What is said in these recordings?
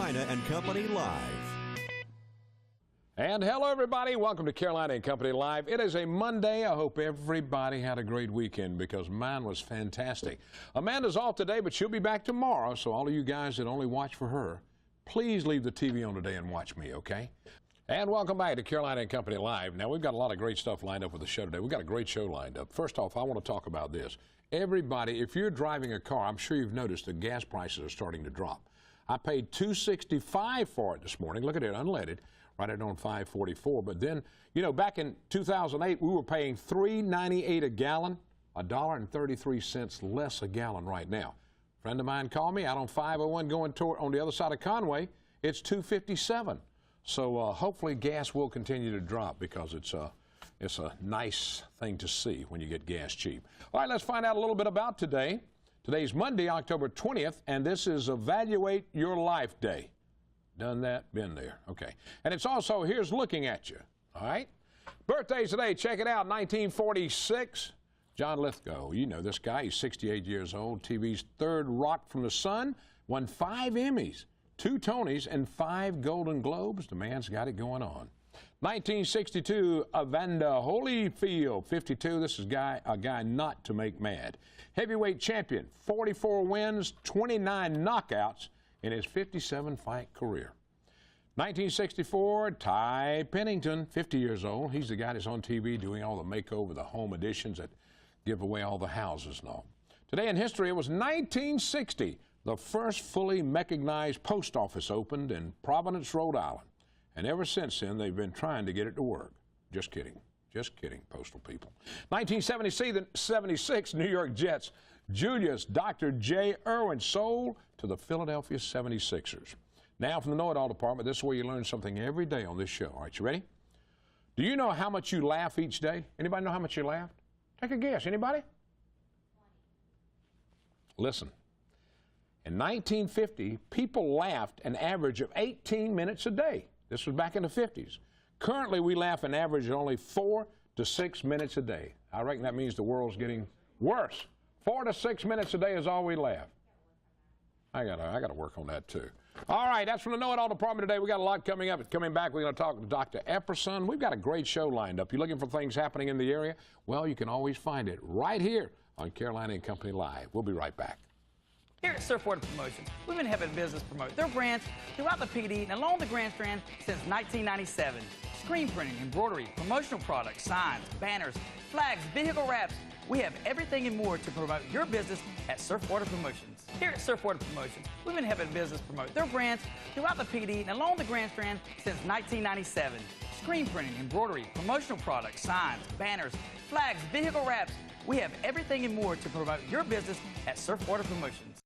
Carolina and Company Live. And hello, everybody. Welcome to Carolina and Company Live. It is a Monday. I hope everybody had a great weekend because mine was fantastic. Amanda's off today, but she'll be back tomorrow. So all of you guys that only watch for her, please leave the TV on today and watch me, okay? And welcome back to Carolina and Company Live. Now, we've got a lot of great stuff lined up with the show today. We've got a great show lined up. First off, I want to talk about this. Everybody, if you're driving a car, I'm sure you've noticed the gas prices are starting to drop. I paid $2.65 for it this morning. Look at it, unleaded, right at on $5.44. But then, you know, back in 2008, we were paying $3.98 a gallon, $1.33 less a gallon right now. A friend of mine called me out on 501 going toward on the other side of Conway. It's $2.57. So hopefully gas will continue to drop because it's a nice thing to see when you get gas cheap. All right, let's find out a little bit about today. Today's Monday, October 20th, and this is Evaluate Your Life Day. Done that, been there. Okay. And it's also Here's Looking at You. All right? Birthdays today, check it out. 1946, John Lithgow. You know this guy. He's 68 years old. TV's third Rock from the Sun. Won 5 Emmys, 2 Tonys, and 5 Golden Globes. The man's got it going on. 1962, Evander Holyfield, 52. This is a guy not to make mad. Heavyweight champion, 44 wins, 29 knockouts in his 57-fight career. 1964, Ty Pennington, 50 years old. He's the guy that's on TV doing all the makeover, the home additions that give away all the houses and all. Today in history, it was 1960. The first fully mechanized post office opened in Providence, Rhode Island. And ever since then, they've been trying to get it to work. Just kidding. Just kidding, postal people. 1976, New York Jets. Julius Dr. J. Irwin sold to the Philadelphia 76ers. Now from the Know-It-All Department, this is where you learn something every day on this show. All right, you ready? Do you know how much you laugh each day? Anybody know how much you laugh? Take a guess. Anybody? 20. Listen. In 1950, people laughed an average of 18 minutes a day. This was back in the 50s. Currently, we laugh an average of only 4 to 6 minutes a day. I reckon that means the world's getting worse. 4 to 6 minutes a day is all we laugh. I gotta work on that too. All right, that's from the Know-It-All Department today. We got a lot coming up. Coming back, we're going to talk to Dr. Epperson. We've got a great show lined up. You're looking for things happening in the area? Well, you can always find it right here on Carolina and Company Live. We'll be right back. Here at Surfwater Promotions, we've been helping business promote their brands throughout the PD and along the Grand Strand since 1997. Screen printing, embroidery, promotional products, signs, banners, flags, vehicle wraps. We have everything and more to promote your business at Surfwater Promotions. Here at Surfwater Promotions, we've been helping business promote their brands throughout the PD and along the Grand Strand since 1997. Screen printing, embroidery, promotional products, signs, banners, flags, vehicle wraps. We have everything and more to promote your business at Surfwater Promotions.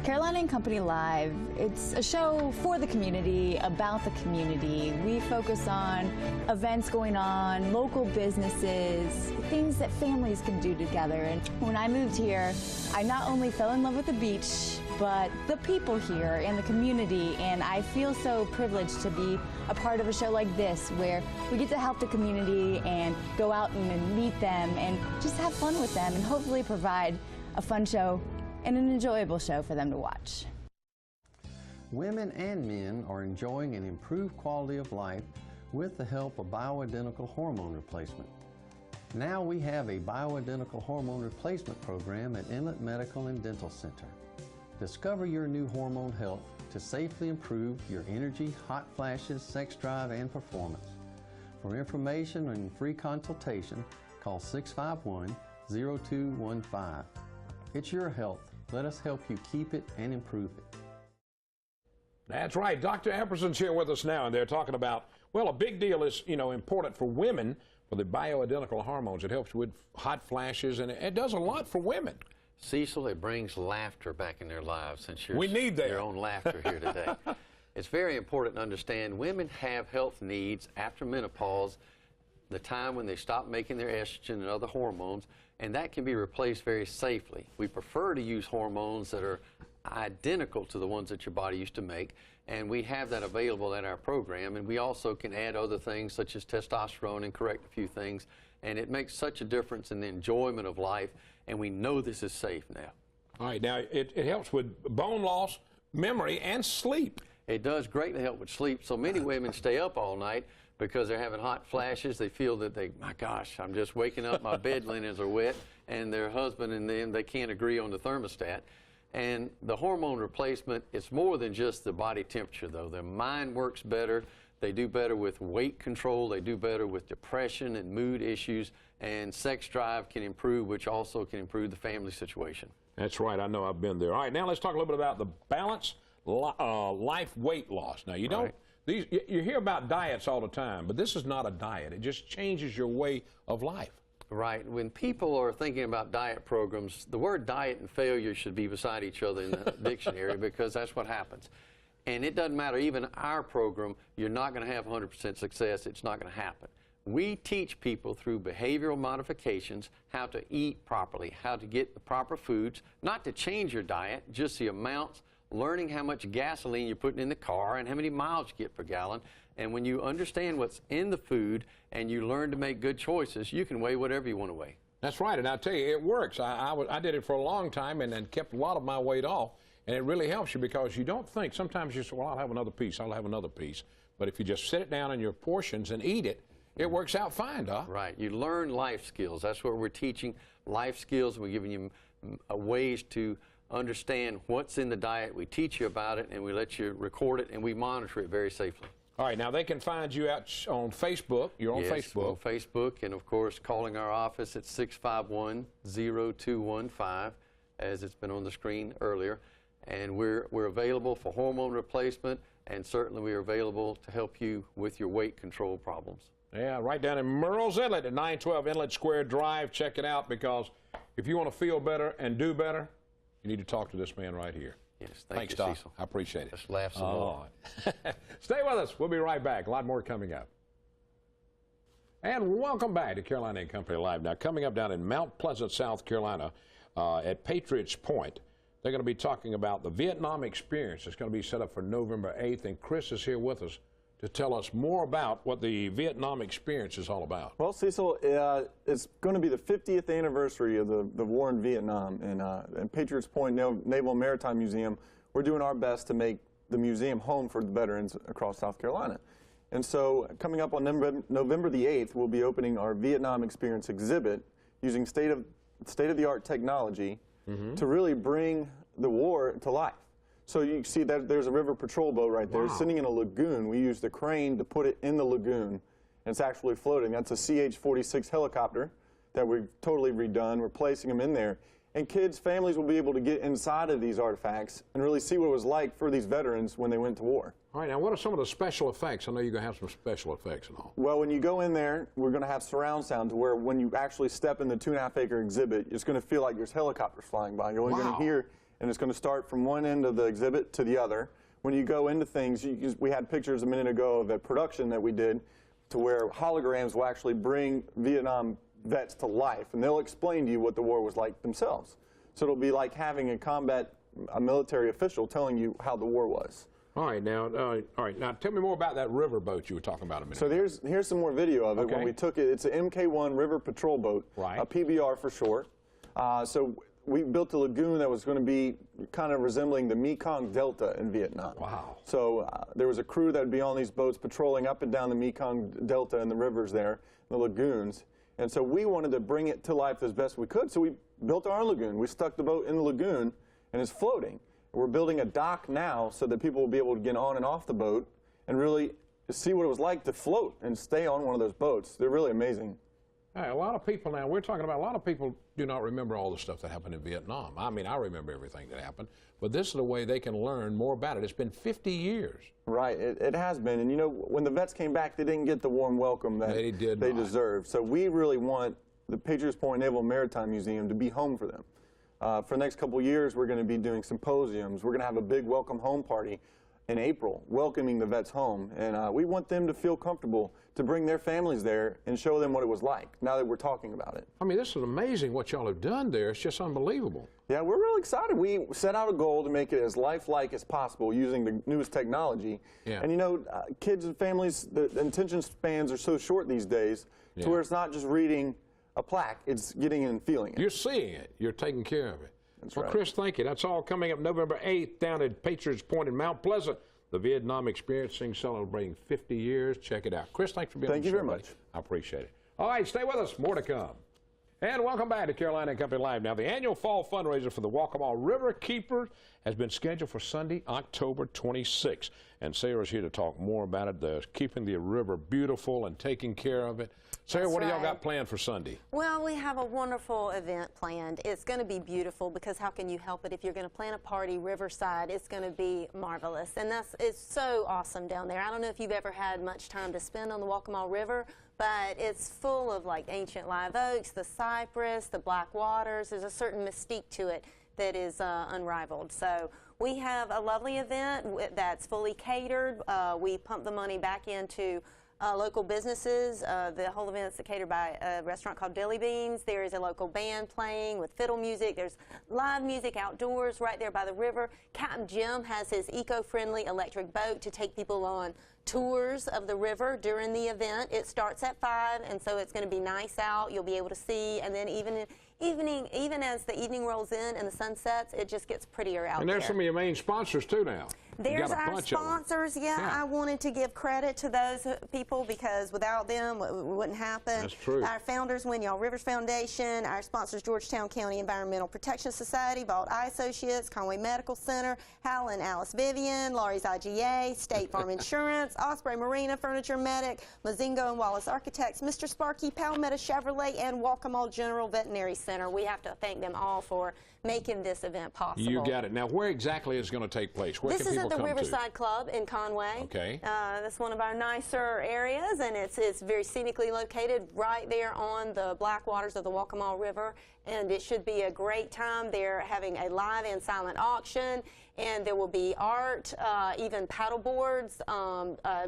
Carolina and Company Live, it's a show for the community, about the community. We focus on events going on, local businesses, things that families can do together. And when I moved here, I not only fell in love with the beach, but the people here and the community, and I feel so privileged to be a part of a show like this where we get to help the community and go out and meet them and just have fun with them and hopefully provide a fun show and an enjoyable show for them to watch. Women and men are enjoying an improved quality of life with the help of bioidentical hormone replacement. Now we have a bioidentical hormone replacement program at Inlet Medical and Dental Center. Discover your new hormone health to safely improve your energy, hot flashes, sex drive, and performance. For information and free consultation, call 651-0215. It's your health. Let us help you keep it and improve it. That's right. Dr. Epperson's here with us now, and they're talking about, well, a big deal is, you know, important for women for the bioidentical hormones. It helps with hot flashes, and it does a lot for women. Cecil, it brings laughter back in their lives since you're we need that. Your own laughter here today. It's very important to understand women have health needs after menopause, the time when they stop making their estrogen and other hormones, and that can be replaced very safely. We prefer to use hormones that are identical to the ones that your body used to make, and we have that available in our program, and we also can add other things such as testosterone and correct a few things, and it makes such a difference in the enjoyment of life, and we know this is safe now. All right, now it helps with bone loss, memory, and sleep. It does greatly help with sleep. So many women stay up all night because they're having hot flashes. They feel that my gosh, I'm just waking up, my bed linens are wet, and their husband and them, they can't agree on the thermostat. And the hormone replacement, it's more than just the body temperature, though. Their mind works better. They do better with weight control. They do better with depression and mood issues. And sex drive can improve, which also can improve the family situation. That's right. I know I've been there. All right, now let's talk a little bit about the balanced life weight loss. Now, you don't, you hear about diets all the time, but this is not a diet. It just changes your way of life. Right. When people are thinking about diet programs, the word diet and failure should be beside each other in the dictionary, because that's what happens. And it doesn't matter, even our program, you're not going to have 100% success. It's not going to happen. We teach people through behavioral modifications how to eat properly, how to get the proper foods, not to change your diet, just the amounts, learning how much gasoline you're putting in the car and how many miles you get per gallon. And when you understand what's in the food and you learn to make good choices, you can weigh whatever you want to weigh. That's right, and I'll tell you, it works. I did it for a long time and kept a lot of my weight off, and it really helps you because you don't think, sometimes you say, well, I'll have another piece, I'll have another piece. But if you just sit it down in your portions and eat it, it works out fine, Doc. Right. You learn life skills. That's what we're teaching, life skills. We're giving you ways to understand what's in the diet. We teach you about it, and we let you record it, and we monitor it very safely. All right. Now, they can find you out on Facebook. You're on Facebook. We're on Facebook, and, of course, calling our office at 651-0215, as it's been on the screen earlier. And we're available for hormone replacement, and certainly we're available to help you with your weight control problems. Yeah, right down in Merle's Inlet at 912 Inlet Square Drive. Check it out, because if you want to feel better and do better, you need to talk to this man right here. Yes, thanks, you, Doc. Cecil. I appreciate it. Let's laugh some more. Stay with us. We'll be right back. A lot more coming up. And welcome back to Carolina and Company Live. Now, coming up down in Mount Pleasant, South Carolina, at Patriots Point, they're going to be talking about the Vietnam experience. It's going to be set up for November 8th, and Chris is here with us to tell us more about what the Vietnam experience is all about. Well, Cecil, it's going to be the 50th anniversary of the war in Vietnam, and Patriots Point Naval and Maritime Museum, we're doing our best to make the museum home for the veterans across South Carolina. And so coming up on November the 8th, we'll be opening our Vietnam experience exhibit using state-of-the-art technology to really bring the war to life. So you see that there's a river patrol boat right there sitting in a lagoon. We used the crane to put it in the lagoon, and it's actually floating. That's a CH-46 helicopter that we've totally redone. We're placing them in there. And kids, families will be able to get inside of these artifacts and really see what it was like for these veterans when they went to war. All right, now what are some of the special effects? I know you're going to have some special effects and all. Well, when you go in there, we're going to have surround sound to where when you actually step in the 2.5-acre exhibit, it's going to feel like there's helicopters flying by. You're only going to hear, and it's going to start from one end of the exhibit to the other. When you go into things, we had pictures a minute ago of a production that we did to where holograms will actually bring Vietnam vets to life, and they'll explain to you what the war was like themselves. So it'll be like having a military official telling you how the war was. All right, now tell me more about that river boat you were talking about a minute ago. So here's some more video of it. When we took it. It's an MK1 river patrol boat, a PBR for short. So we built a lagoon that was going to be kind of resembling the Mekong Delta in Vietnam. Wow. So there was a crew that would be on these boats patrolling up and down the Mekong Delta and the rivers there, the lagoons. And so we wanted to bring it to life as best we could, so we built our own lagoon. We stuck the boat in the lagoon, and it's floating. We're building a dock now so that people will be able to get on and off the boat and really see what it was like to float and stay on one of those boats. They're really amazing. Hey, a lot of people now, we're talking about a lot of people do not remember all the stuff that happened in Vietnam. I mean, I remember everything that happened, but this is the way they can learn more about it. It's been 50 years. Right, it has been. And you know, when the vets came back, they didn't get the warm welcome that they deserved. So we really want the Patriots Point Naval and Maritime Museum to be home for them. For the next couple of years, we're going to be doing symposiums. We're going to have a big welcome home party in April, welcoming the vets home. And we want them to feel comfortable to bring their families there and show them what it was like, now that we're talking about it. I mean, this is amazing what y'all have done there. It's just unbelievable. Yeah, we're really excited. We set out a goal to make it as lifelike as possible using the newest technology. Yeah. And you know, kids and families, the attention spans are so short these days to where it's not just reading a plaque, it's getting in and feeling it. You're seeing it. You're taking care of it. That's well, right. Chris, thank you. That's all coming up November 8th down at Patriots Point in Mount Pleasant. The Vietnam Experiencing celebrating 50 years. Check it out. Chris, thanks for being on the show. Thank you very much. I appreciate it. All right, stay with us. More to come. And welcome back to Carolina and Company Live. Now, the annual fall fundraiser for the Waccamaw River Keeper has been scheduled for Sunday, October 26th. And Sarah's here to talk more about it, keeping the river beautiful and taking care of it. Sarah, what do y'all got planned for Sunday? Well, we have a wonderful event planned. It's going to be beautiful because how can you help it? If you're going to plan a party riverside, it's going to be marvelous. And it's so awesome down there. I don't know if you've ever had much time to spend on the Waccamaw River, but it's full of like ancient live oaks, the cypress, the black waters. There's a certain mystique to it that is unrivaled. So we have a lovely event that's fully catered. We pump the money back into local businesses. The whole event is catered by a restaurant called Dilly Beans. There is a local band playing with fiddle music. There's live music outdoors right there by the river. Captain Jim has his eco-friendly electric boat to take people on tours of the river during the event. It starts at 5, and so it's going to be nice out. You'll be able to see, and then even as the evening rolls in and the sun sets, it just gets prettier out there. And there's some of your main sponsors, too, now. There's our sponsors. Yeah, I wanted to give credit to those people because without them, it wouldn't happen. That's true. Our founders, Win Y'all Rivers Foundation, our sponsors, Georgetown County Environmental Protection Society, Vault Eye Associates, Conway Medical Center, Hal and Alice Vivian, Laurie's IGA, State Farm Insurance, Osprey Marina Furniture Medic, Mazingo and Wallace Architects, Mr. Sparky, Palmetto Chevrolet, and Waccamaw General Veterinary Center. We have to thank them all for making this event possible. You got it. Now, where exactly is it going to take place? Where this can is people at the come Riverside to? Club in Conway. Okay. That's one of our nicer areas, and it's very scenically located right there on the black waters of the Waccamaw River, and it should be a great time. They're having a live and silent auction, and there will be art, even paddle boards,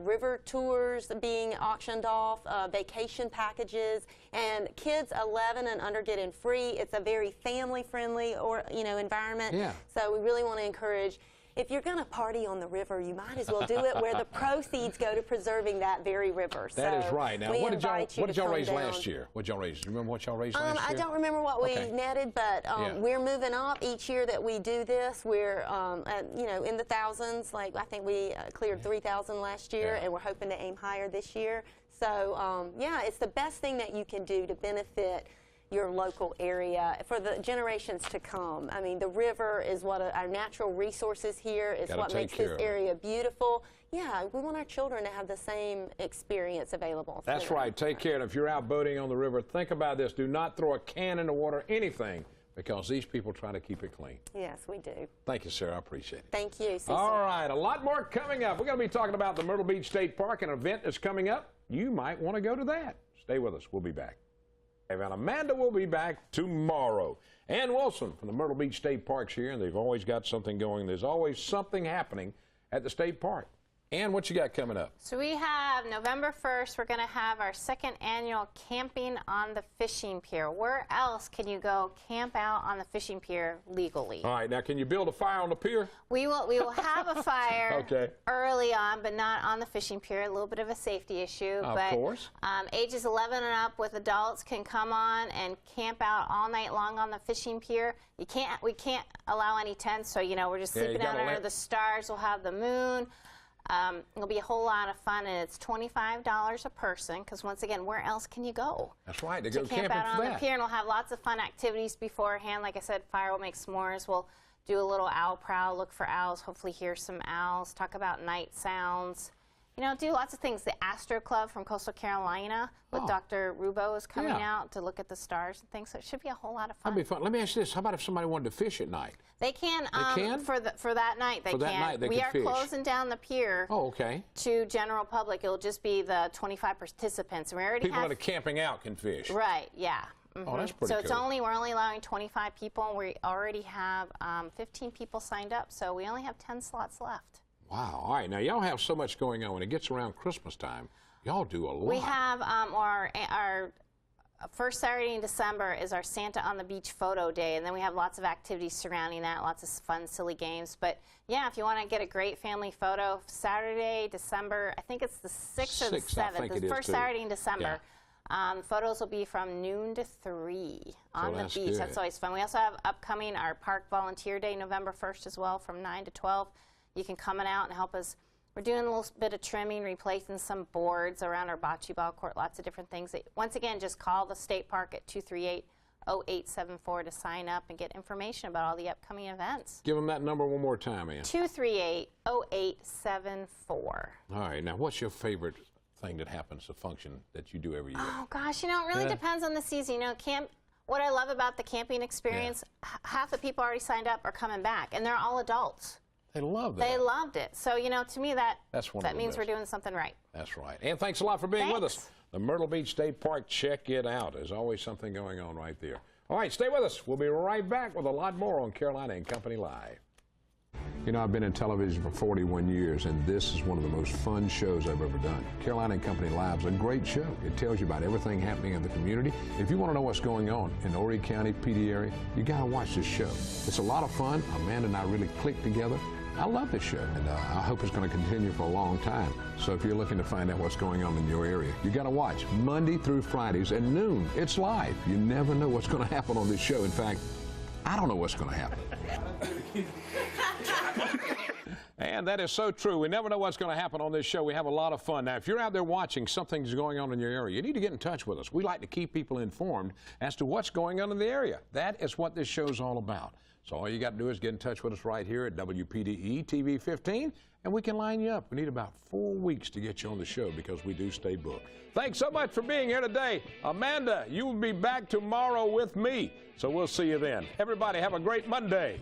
river tours being auctioned off, vacation packages, and kids 11 and under get in free. It's a very family-friendly environment. Yeah. So we really want to encourage, if you're going to party on the river, you might as well do it where the proceeds go to preserving that very river. That is right. Now, what did y'all raise down. last year? What did y'all raise? Do you remember what y'all raised last year? I don't remember what we netted, but we're moving up each year that we do this. We're in the thousands. Like I think we cleared 3,000 last year, and we're hoping to aim higher this year. So it's the best thing that you can do to benefit your local area for the generations to come. I mean, the river is what our natural resources here is what makes this area beautiful. Yeah, we want our children to have the same experience available. That's right. Take care. And if you're out boating on the river, think about this. Do not throw a can in the water, anything, because these people try to keep it clean. Yes, we do. Thank you, Sarah. I appreciate it. Thank you, Cecil. All right, a lot more coming up. We're going to be talking about the Myrtle Beach State Park, an event that's coming up. You might want to go to that. Stay with us. We'll be back. And Amanda will be back tomorrow. Ann Wilson from the Myrtle Beach State Park's here, and they've always got something going. There's always something happening at the state park. Ann, what you got coming up? So we have November 1st, we're going to have our second annual Camping on the Fishing Pier. Where else can you go camp out on the fishing pier legally? All right, now can you build a fire on the pier? We will have a fire Okay. early on, but not on the fishing pier. A little bit of a safety issue. Of but, course. Ages 11 and up with adults can come on and camp out all night long on the fishing pier. We can't allow any tents, so we're just sleeping out under the stars. We'll have the moon. It'll be a whole lot of fun, and it's $25 a person, because once again, where else can you go? That's right. To go go camp camping out for on that. the pier, and we'll have lots of fun activities beforehand. Like I said, fire will make s'mores. We'll do a little owl prowl, look for owls, hopefully hear some owls, talk about night sounds. Do lots of things. The Astro Club from Coastal Carolina with Dr. Rubo is coming out to look at the stars and things, so it should be a whole lot of fun. That'd be fun. Let me ask you this. How about if somebody wanted to fish at night? They can. They can? For that night, they For can. that night, they we can are fish. closing down the pier to general public. It'll just be the 25 participants. We already People have that are camping out can fish. Right, yeah. Oh, that's pretty So cool. we're only allowing 25 people, and we already have 15 people signed up, so we only have 10 slots left. Wow. All right. Now, y'all have so much going on. When it gets around Christmas time, y'all do a lot. We have our first Saturday in December is our Santa on the Beach photo day, and then we have lots of activities surrounding that, lots of fun, silly games. But, yeah, if you want to get a great family photo, Saturday, December, I think it's the 6th or the 7th. The first Saturday in December. Yeah. Photos will be from noon to 3 on the beach. Good. That's always fun. We also have upcoming our Park Volunteer Day, November 1st as well, from 9 to 12. You can come out and help us We're doing a little bit of trimming, replacing some boards around our bocce ball court, lots of different things. Once again, just call the state park at 238-0874 to sign up and get information about all the upcoming events. Give them that number one more time, Ann. 238-0874. All right, now what's your favorite thing that happens, a function that you do every year? Oh gosh, you know, it really depends on the season. You know, what I love about the camping experience, half the people already signed up are coming back, and they're all adults. They love that. They loved it. So, you know, to me, that means we're best. doing something right. That's right. And thanks a lot for being with us. The Myrtle Beach State Park, check it out. There's always something going on right there. All right, stay with us. We'll be right back with a lot more on Carolina and Company Live. You know, I've been in television for 41 years, and this is one of the most fun shows I've ever done. Carolina and Company Live is a great show. It tells you about everything happening in the community. If you want to know what's going on in the Horry County, PD area, you got to watch this show. It's a lot of fun. Amanda and I really click together. I love this show, and I hope it's going to continue for a long time. So if you're looking to find out what's going on in your area, you got to watch Monday through Fridays at noon. It's live. You never know what's going to happen on this show. In fact, I don't know what's going to happen. And that is so true. We never know what's going to happen on this show. We have a lot of fun. Now, if you're out there watching something's going on in your area, you need to get in touch with us. We like to keep people informed as to what's going on in the area. That is what this show's all about. So all you got to do is get in touch with us right here at WPDE TV 15, and we can line you up. We need about 4 weeks to get you on the show because we do stay booked. Thanks so much for being here today. Amanda, you will be back tomorrow with me, so we'll see you then. Everybody have a great Monday.